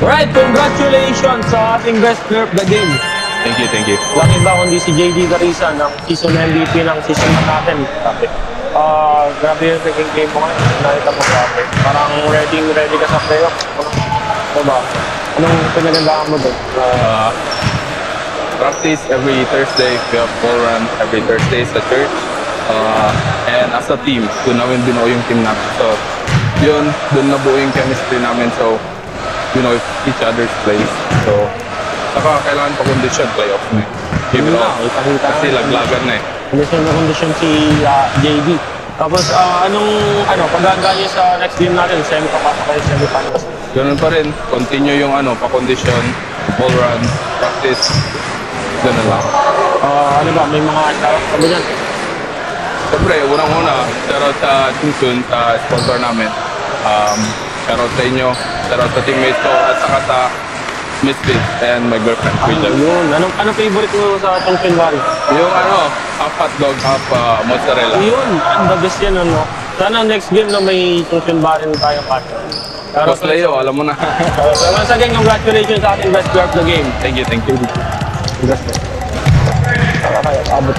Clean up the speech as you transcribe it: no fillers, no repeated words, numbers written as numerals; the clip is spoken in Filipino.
Alright, congratulations sa ating best player of the game. Thank you, thank you. Walang iba kundi si JD Garisa ng season MVP ng season natin. Grabe. Grabe yung naging game mo ngayon. Nakita mo grabe. Parang ready ka sa playoff. Diba? Anong pinagandaan mo doon? Practice every Thursday. We have ball run every Thursday sa church. And as a team, doon namin binuo yung team natin. So, yun, doon nabuo yung chemistry namin. So, you know, each other's plays. So, saka kailangan pa kondisyon, playoff na eh. Give it all. Kasi laglagan na eh. Kondisyon si JD. Tapos, paghagaan niyo sa next game natin, papasok kayo sa semifinals. Ganun pa rin. Continue yung pa-condition, ball run, practice. Ganun lang. May mga shoutout ka ba dyan? Siyempre, unang-una, shoutout sa Tungsun, sa sponsor namin. Shoutout sa inyo, shoutout sa teammates ko, at saka sa Misfits and my girlfriend, Rachel. Yun. Anong favorite mo sa Tungsun Valley? Yung half hotdog, half mozzarella. Yun, the best yan, ano. Sana next game na may Tungsun Valley tayo partner. Boss Leo, alam mo na. So once again, congratulations sa ating best player of the game. Thank you, thank you. Congrats. Kaya abot.